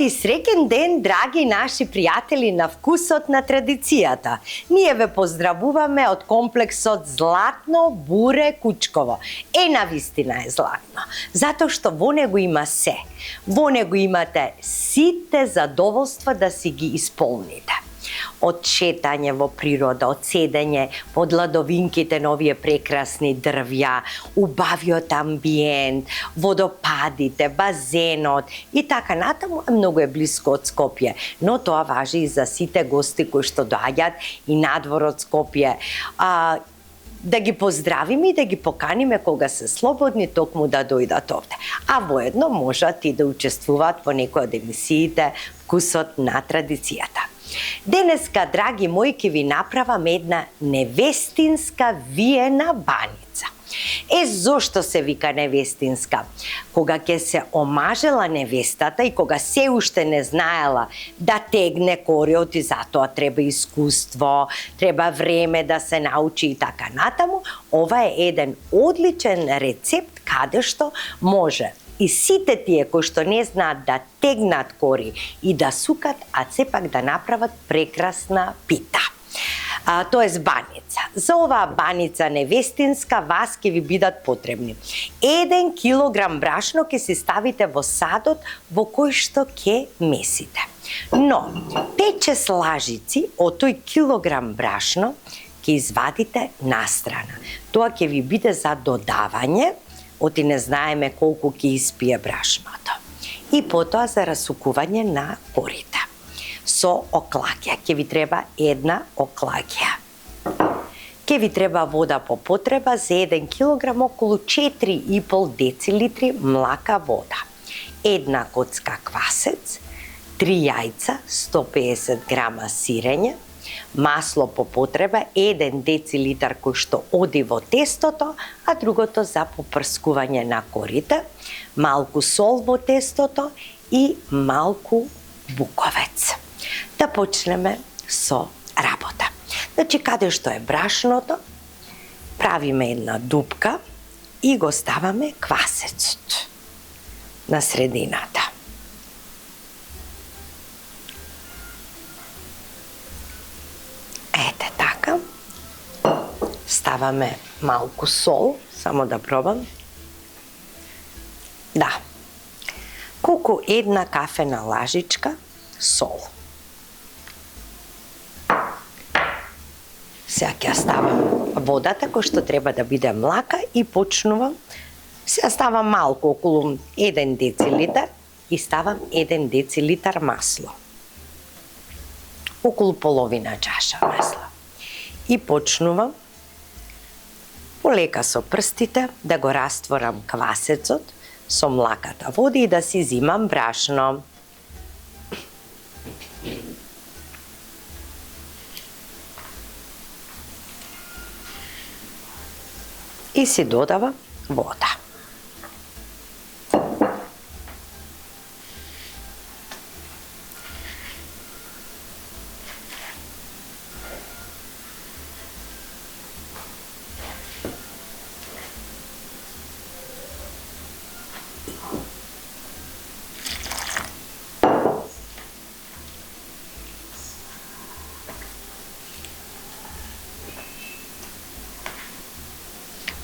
и среќен ден, драги наши пријатели на вкусот на традицијата. Ние ве поздравуваме од комплексот Златно буре Кучково. Навистина е златно, затоа што во него има се. Во него имате сите задоволства да си ги исполните. Од шетање во природа, од седење под ладовинките на овие прекрасни дрвја, убавиот амбиент, водопадите, базенот и така натаму, многу е блиско од Скопје, но тоа важи и за сите гости кои што доаѓаат и надвор од Скопје. Да ги поздравиме и да ги поканиме кога се слободни токму да дојдат овде. А воедно можат и да учествуваат во некои од емисиите Вкусот на традицијата. Денеска, драги мои, ќе ви направам една невестинска виена баница. Зошто се вика невестинска? Кога ќе се омажела невестата и кога се уште не знаела да тегне кориот и затоа треба искуство, треба време да се научи и така натаму, ова е еден одличен рецепт каде што може и сите тие кои што не знаат да тегнат кори и да сукат, а сепак да направат прекрасна пита. Тоест баница. За оваа баница невестинска вас ќе ви бидат потребни 1 килограм брашно ќе си ставите во садот во кој што ќе месите. Но 5-6 лажици од тој килограм брашно ќе извадите настрана. Тоа ќе ви биде за додавање, оти не знаеме колку ќе испие брашното. И потоа за расукување на корите. Со оклаќа. Ќе ви треба 1 оклаќа. Ќе ви треба вода по потреба за 1 килограм околу 4,5 децилитри млака вода. 1 коцка квасец, 3 јајца, 150 грама сирење, масло по потреба 1 децилитар кој што оди во тестото, а другото за попрскување на корите, малку сол во тестото и малку буковец. Да почнеме со работа. Значи, каде што е брашното, правиме една дупка и го ставаме квасецот на средината. Ете така. Ставаме малку сол, само да пробам. Да. Колку 1 кафена лажичка сол. Сега ќе ставам водата кој што треба да биде млака и почнувам. Сега ставам малку, околу 1 децилитар и ставам 1 децилитар масло. Околу половина чаша масло. И почнувам полека со прстите да го растворам квасецот со млаката вода и да си зимам брашно. И си додава вода.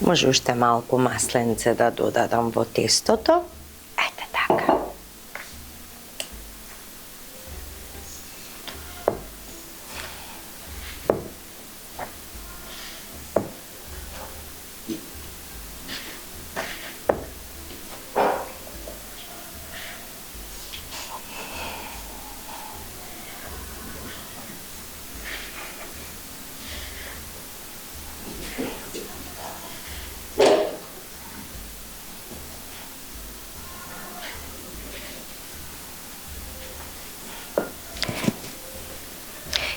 Може уште малку масленце да додадам во тестото. Ете така.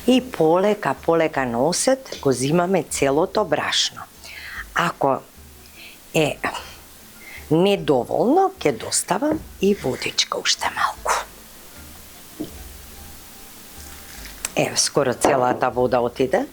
И полека носет го зимаме целото брашно. Ако е недоволно, ќе доставам и водичка уште малку. Еве, скоро целата вода отиде.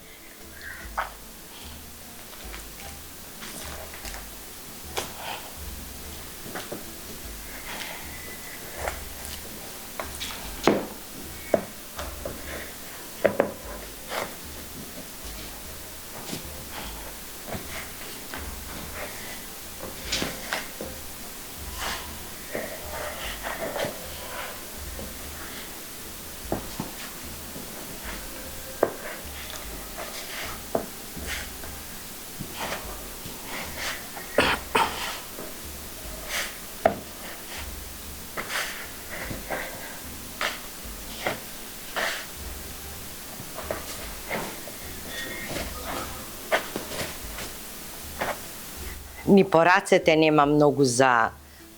Ни по рацете нема многу за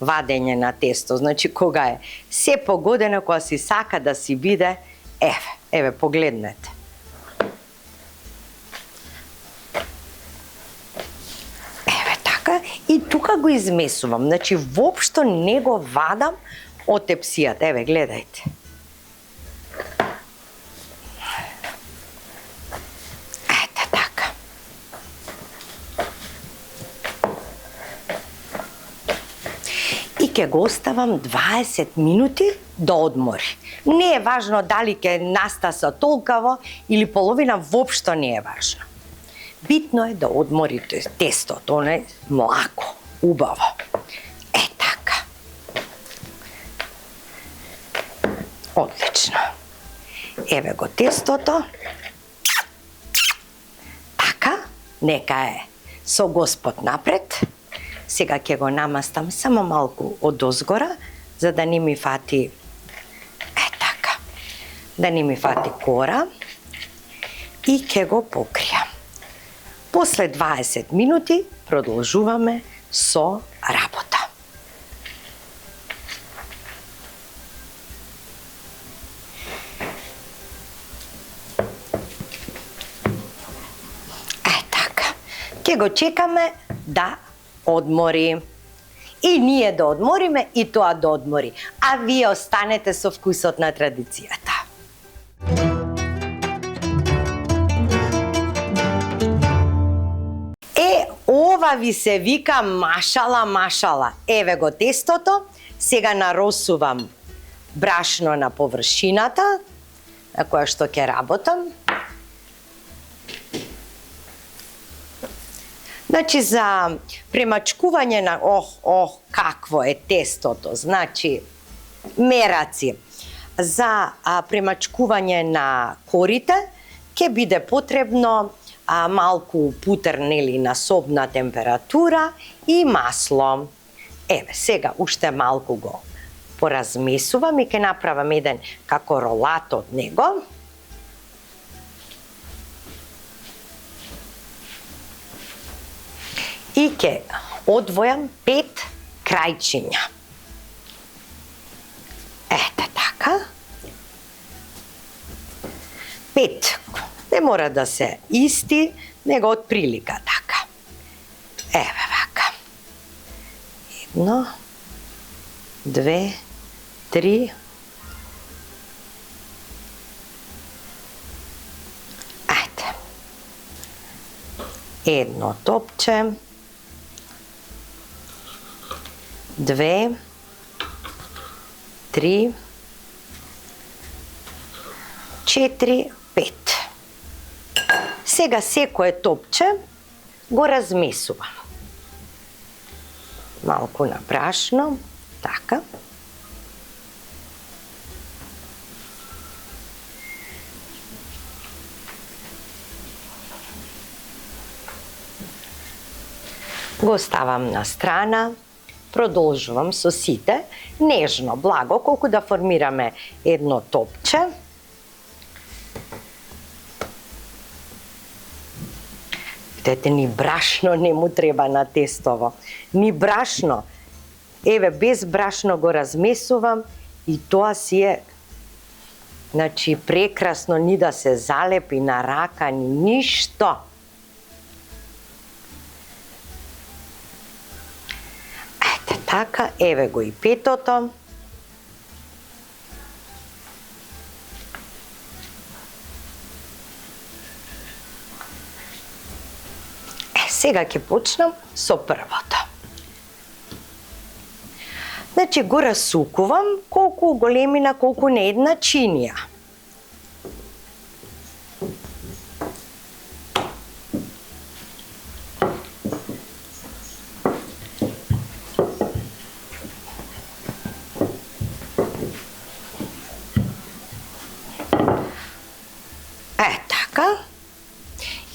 вадење на тесто. Значи, кога е се погодено, кога си сака да си биде, еве, погледнете. Еве така, и тука го измесувам. Значи, воопшто не го вадам од тепсијата. Еве, гледајте. Ете така. И ќе го оставам 20 минути да одмори. Не е важно дали ќе настаса толкаво или половина, воопшто не е важно. Битно е да одмори тестото, не млако, убаво. Е така. Одлично. Еве го тестото. Така, нека е со Господ напред. Сега ќе го намастам само малку одозгора, за да не ми фати, така, да не ми фати кора, и ќе го покријам. После 20 минути продолжуваме со работа. Така, ќе го чекаме да одмори. И ние да одмориме, и тоа да одмори. А вие останете со вкусот на традицијата. Ова ви се вика машала. Еве го тестото. Сега наросувам брашно на површината на која што ќе работам. Значи, за премачкување на... какво е тестото. Значи, мераци. За премачкување на корите ќе биде потребно малку путер, нели, на собна температура и масло. Еве, сега уште малку го поразмесувам и ќе направам еден како ролат од него. И ќе одвојам 5 крајчиња. Ете така. 5. Не мора да се исти, него од прилика така. Еве вака. 1, 2, 3. Ајде. Едно топче. 2, 3, 4, 5. Сега секое топче го размесувам. Малку на брашно, така. Го ставам на страна. Продолжувам со сите, нежно, благо, колку да формираме едно топче. Видете, ни брашно не му треба на тестово. Ни брашно. Еве, без брашно го размесувам и тоа си е, значи, прекрасно, ни да се залепи на рака, ни ништо. Така, еве го и петото. Сега ќе почнам со првото. Значи, го расукувам колку големина, колку не една чинија.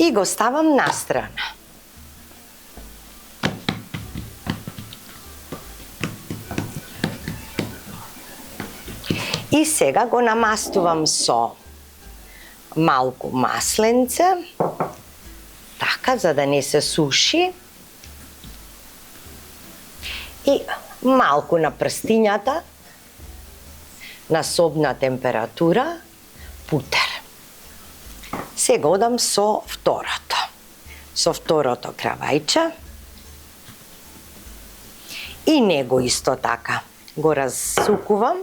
И го ставам настрана. И сега го намастувам со малку масленце, така, за да не се суши. И малку на прстињата, на собна температура, путер. Сега одам со второто. Со второто кравајче. И него исто така го разсукувам.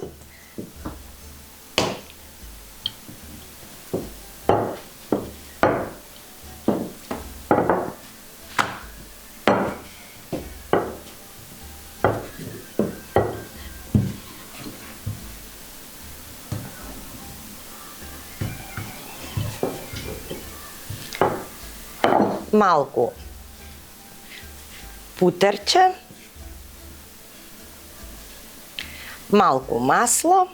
Малку путерче, малку масло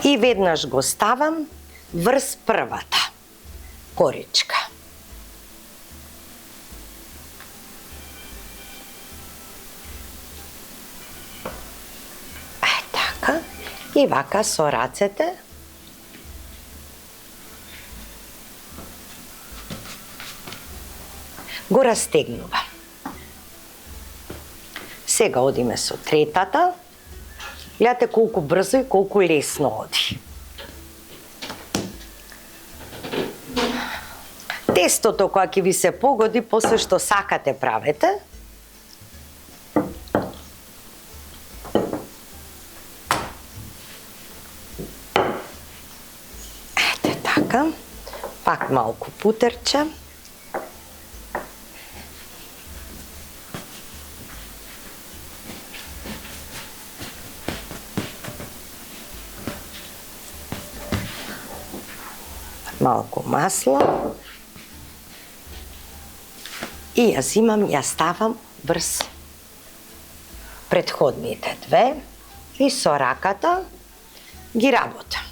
и веднаш го ставам врз првата коричка. Така, и вака со рацете го растегнува. Сега одиме со третата. Гледате колку брзо и колку лесно оди. Тестото кога ќе ви се погоди, после што сакате правете. Ете така. Пак малку путерче. Малку масло и ја зимам, ја ставам врз претходните две и со раката ги работам.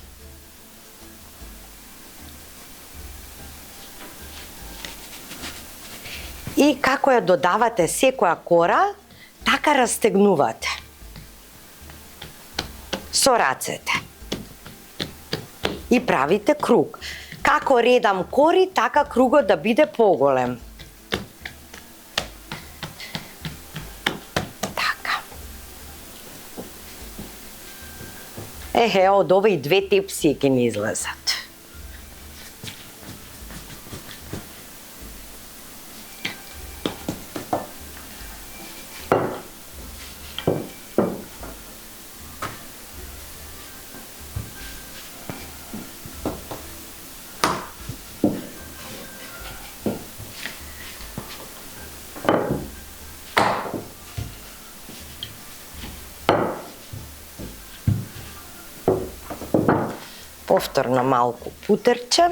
И како ја додавате секоја кора, така растегнувате со рацете и правите круг. Како редам кори, така кругот да биде поголем. Така. Од ова и 2 тепси ќе ни излезат. Повторно малку путерче.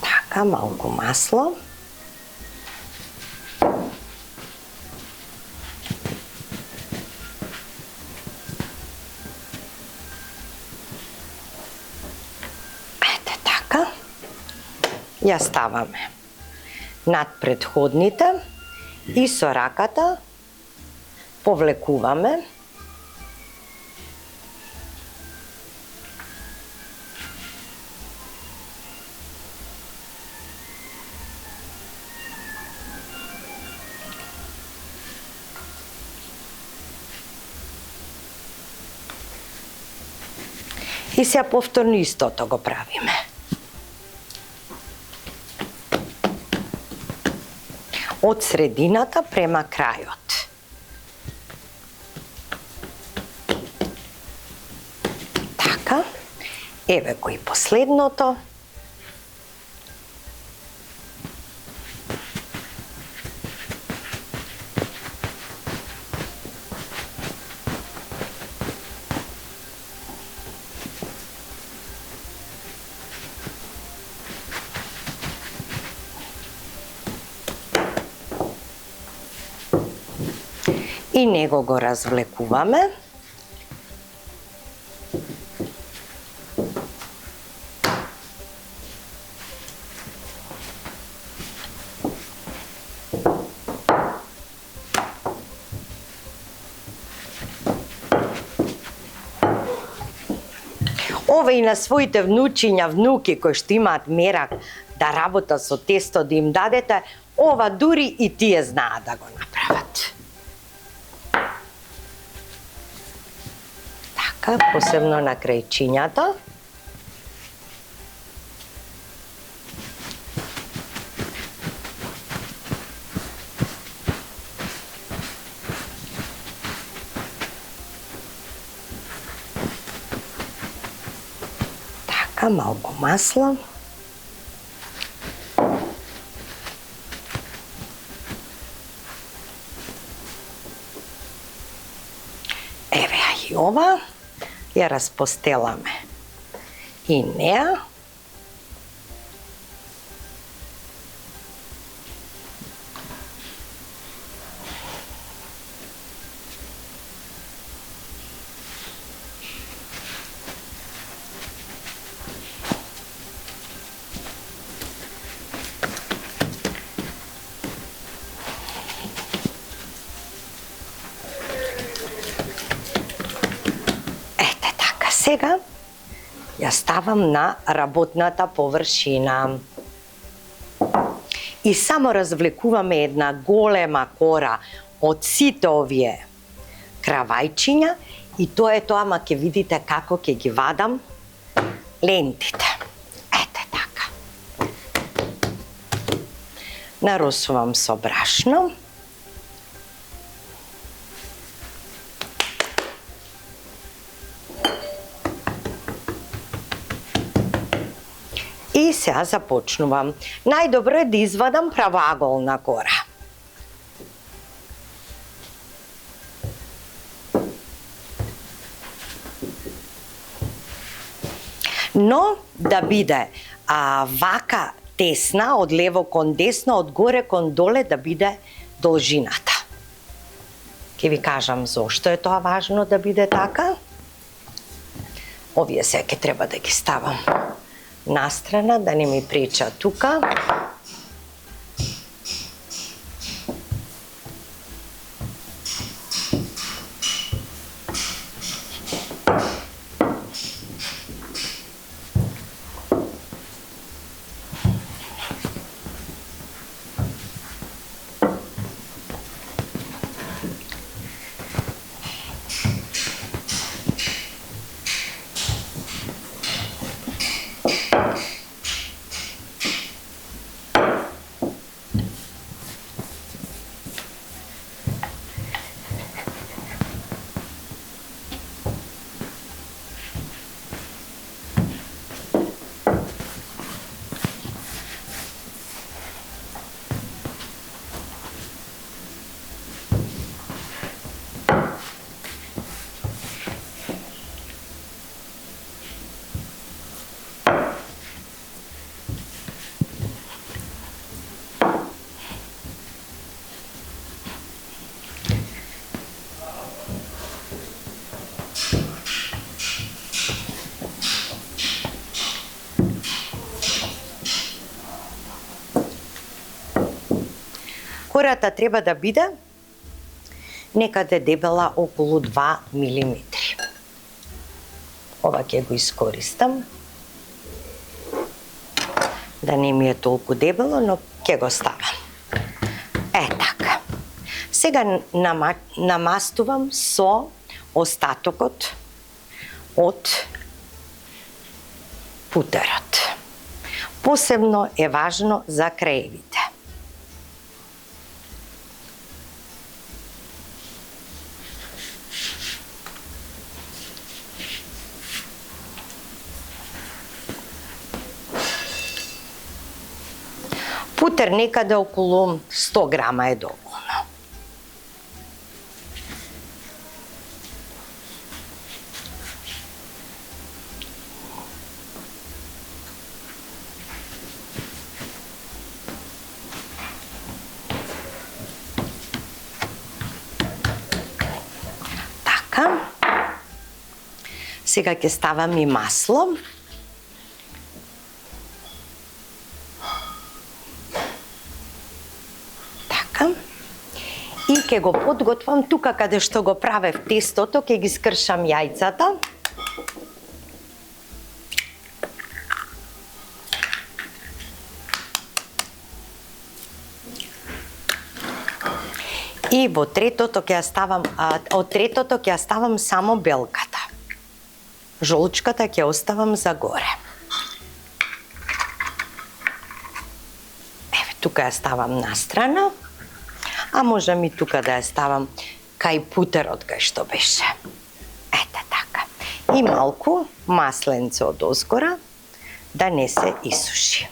Така, малку масло. Ете така. Ја ставаме над претходните и со раката повлекуваме. И сега повторно истото го правиме. Од средината према крајот. Така, еве го и последното. И него го развлекуваме. Ова и на своите внучиња, внуки кои што имаат мерак да работат со тесто, да им дадете, ова дури и тие знаат да го направат. Така, посебно на крајчињата. Така, малку масло. Еве и ова. Ја распостеламе и неа. Сега ја ставам на работната површина. И само развлекуваме една голема кора од сите овие кравајчиња и тоа е тоа, ама ќе видите како ќе ги вадам лентите. Ете така. Наросувам со брашно. И сега започнувам. Најдобро е да извадам правоаголна кора. Но да биде вака тесна, од лево кон десно, од горе кон доле да биде должината. Ќе ви кажам зошто е тоа важно да биде така. Овие сега ќе треба да ги ставам настрана, да не ми преча тука. Кората треба да биде некаде дебела околу 2 мм. Ова ќе го искористам. Да не ми е толку дебело, но ќе го ставам. Така. Сега намастувам со остатокот од путерот. Посебно е важно за краевите. Путер некаде околу 100 грама е доволно. Така. Сега ќе ставам и масло. И ќе го подготвам тука каде што го правев тестото, ќе ги скршам јајцата. И во третото ќе ја ставам, од третото ќе ја ставам само белката. Жолчката ќе оставам за горе. Еве, тука ја ставам настрана, а можам и тука да ја ставам кај путерот кај што беше. Ете така. И малку масленце од озгора да не се исуши.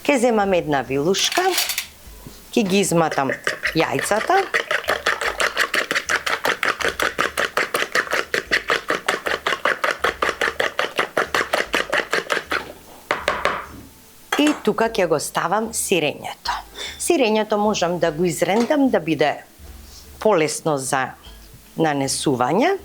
Ке земам една вилушка, ке ги изматам јајцата. И тука ќе го ставам сирењето. Сирењето можам да го изрендам да биде полесно за нанесување.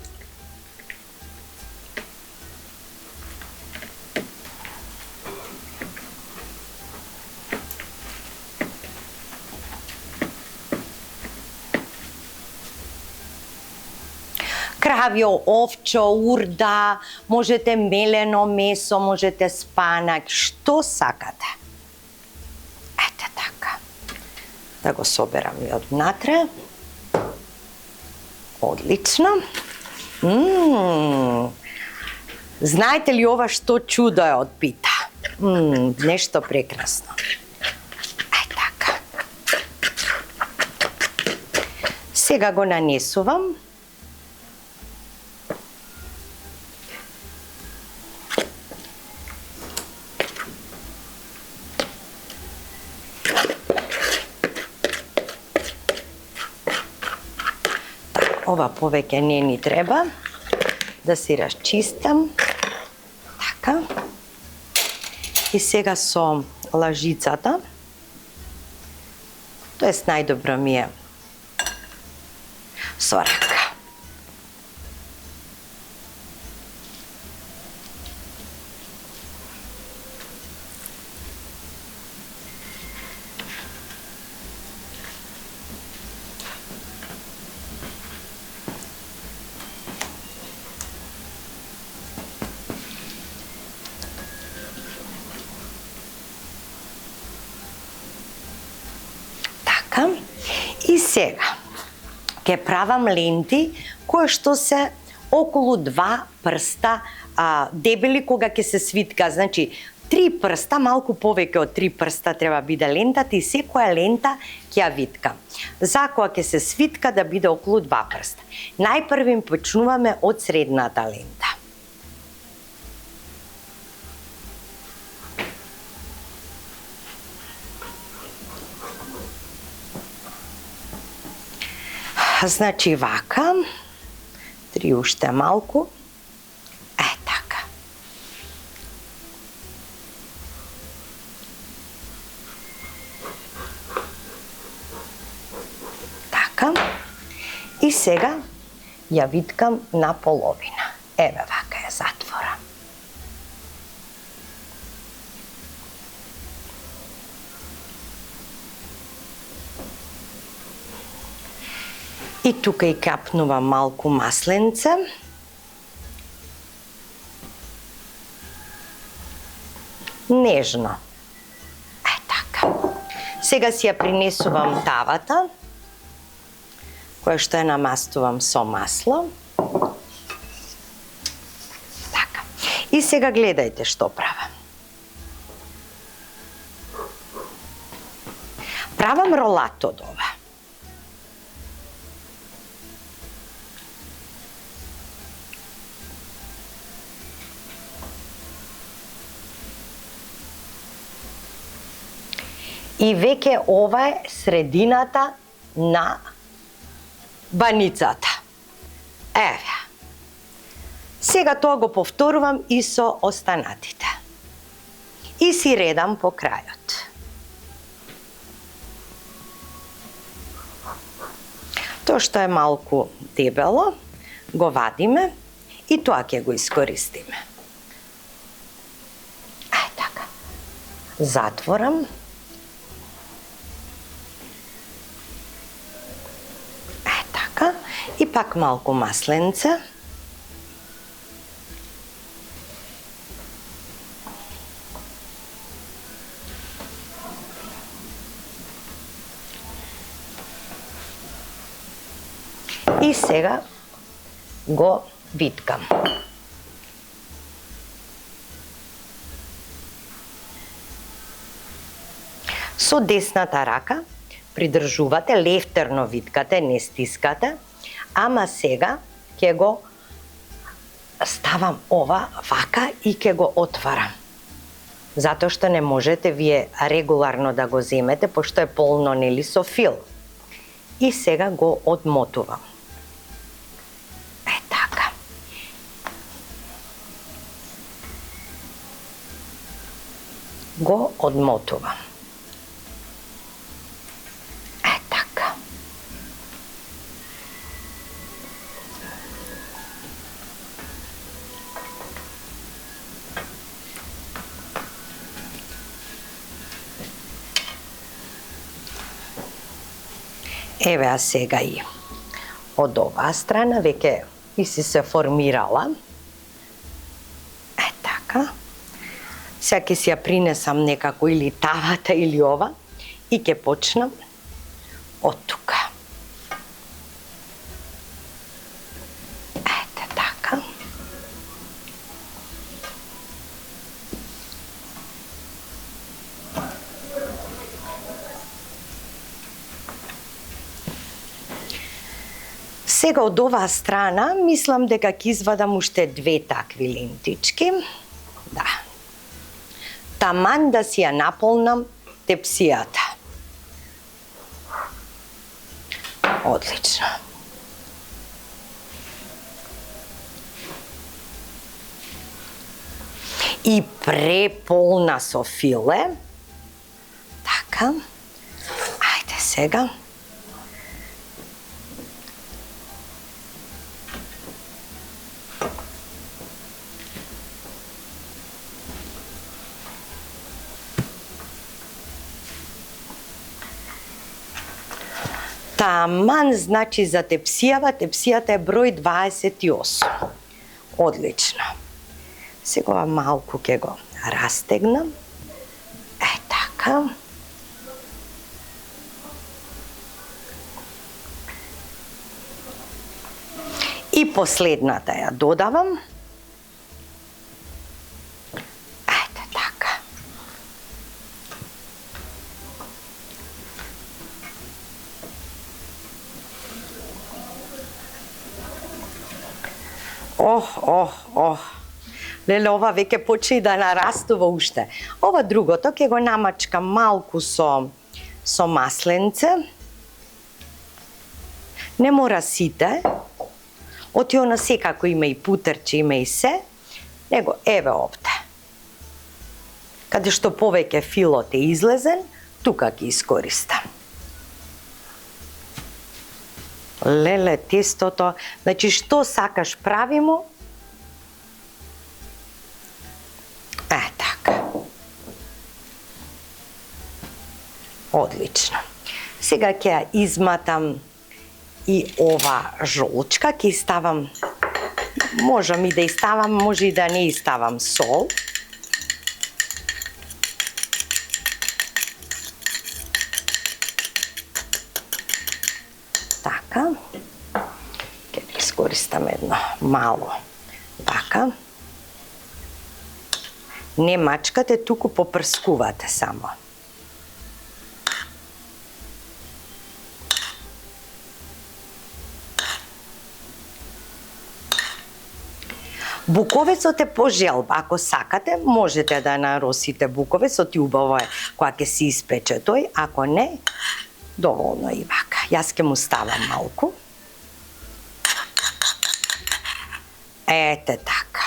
Кравјо, овчо, урда, можете мелено месо, можете спанак, што сакате. Ете така. Да го соберам и однатре. Одлично. Знаете ли ова што чудо е од пита? Нешто прекрасно. Така. Сега го нанесувам. Ова повеќе не ни треба, да си расчистам. Така. И сега со лажицата, тоест најдобро ми е со рака. И сега ќе правам ленти кои што се околу 2 прста дебели кога ќе се свитка. Значи 3 прста, малку повеќе од 3 прста треба биде лентата и секоја лента ќе ја виткам. За кога ќе се свитка да биде околу 2 прста. Најпрвим почнуваме од средната лента. Значи вака, 3 уште малку, така. Така. И сега ја виткам на половина. Еве вака ја затворам. И тука и капнувам малку масленце. Нежно. Така. Сега си ја принесувам тавата, која што ја намастувам со масло. Така. И сега гледајте што правам. Правам ролат од ова. И веќе ова е средината на баницата. Еве. Сега тоа го повторувам и со останатите. И си редам по крајот. Тоа што е малку дебело, го вадиме и тоа ќе го искористиме. Така. Затворам. И пак малку масленце. И сега го виткам. Со десната рака придржувате, лефтерно виткате, не стискате, ама сега ќе го ставам ова вака и ќе го отварам. Затоа што не можете вие регуларно да го земете, пошто е полно нели со фил. И сега го одмотувам. Е така. Го одмотувам. Е така. Еве а сега и од оваа страна веќе и си се формирала. Е така. Сега ќе си ја принесам некако или тавата или ова и ќе почнам од тука. Ете така. Сега од оваа страна мислам дека ќе извадам уште 2 такви лентички. Да. Таман да си ја наполнам тепсијата. Одлично. И преполна со филе. Така. Ајде сега. Таман, значи за тепсијата е број 28. Одлично. Сега малку ќе го растегнам. Е така. И последната ја додавам. Ете така. Леле, ова веќе почне да нарастува уште. Ова другото ќе го намачкам малку со масленце. Не мора сите. Оти она секако има и путерче, има и се. Него еве овде. Каде што повеќе филот е излезен, тука ќе искористам. Леле, тестото, значи што сакаш правимо. Е, така. Одлично. Сега ќе ја изматам и ова жолчка, ќе ставам, можам и да ставам, може и да не ставам сол. Така. Ќе искористам едно мало. Така. Не мачкате, туку попрскувате само. Буковецот е по желба. Ако сакате, можете да наросите буковецот и убаво е кога ќе се испече тој. Ако не, доволно и вака. Јас ќе му ставам малку. Ете така.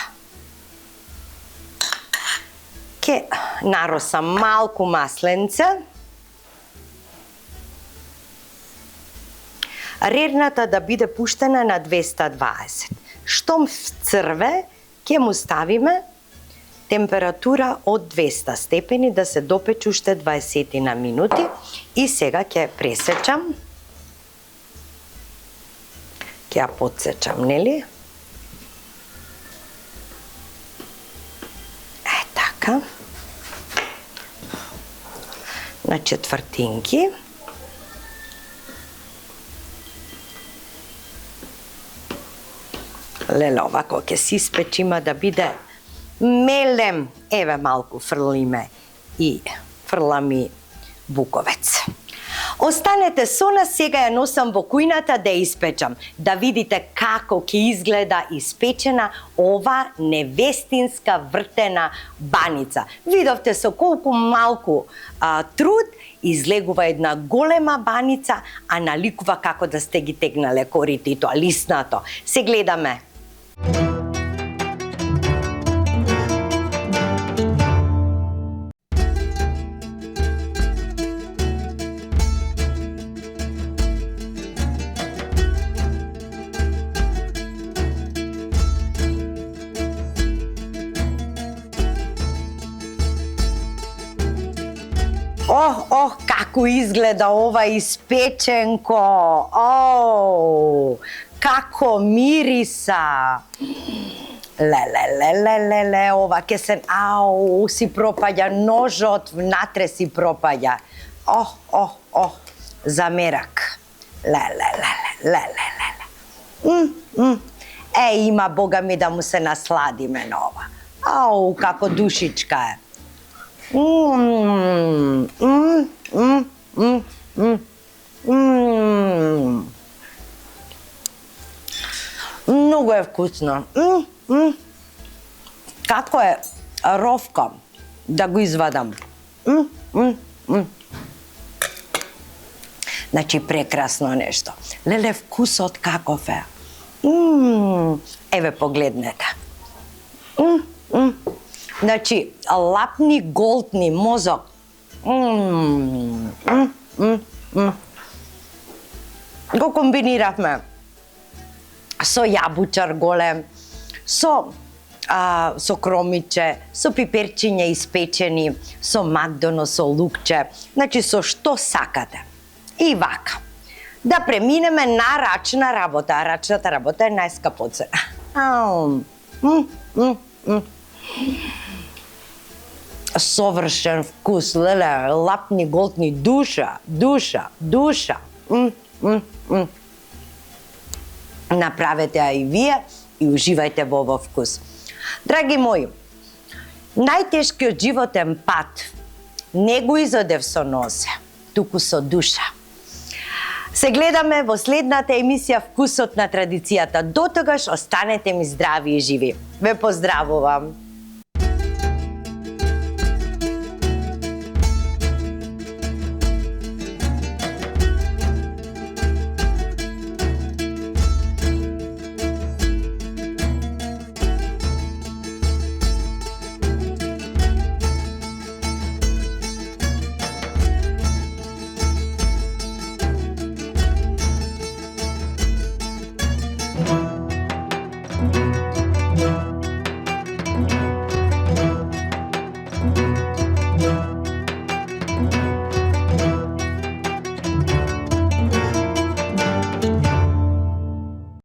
Ќе наросам малку масленце. Рерната да биде пуштена на 220. Штом црве, ќе му ставиме температура од 200 степени да се допече уште 20 на минути. И сега ќе пресечам. Ќе ја подсечам, нели? Е, така. На четвртинки. Леле, овако ќе си испечима да биде мелем. Еве малку фрлиме и фрлами буковец. Останете со нас, сега ја носам во кујната да ја испечам. Да видите како ќе изгледа испечена ова невестинска вртена баница. Видовте со колку малку труд излегува една голема баница, а наликува како да сте ги тегнале корите и тоа лиснато. Се гледаме. Како изгледа ова испеченко. Како мириса. Леле, ова ке се, си пропаѓа ножот, внатре си пропаѓа. Замерак. Леле. Има Бога ми да му се насладиме на ова. Како душичка е. Многу е вкусно. Како е ровка да го извадам. Значи прекрасно нешто. Леле, вкусот каков е. Еве погледнете. Значи, лапни, голтни, мозок. Го комбиниравме со јабучар голем, со кромиче, со пиперчиња испечени, со макдоно, со лукче. Значи, со што сакате. И вака. Да преминеме на рачна работа. Рачната работа е најскапоцена. Совршен вкус, леле, лапни, голтни, душа. Направете ја и вие и уживајте во овој вкус. Драги мои, најтешкиот животен пат не го изодев со нозе, туку со душа. Се гледаме во следната емисија Вкусот на традицијата. До тогаш останете ми здрави и живи. Ве поздравувам!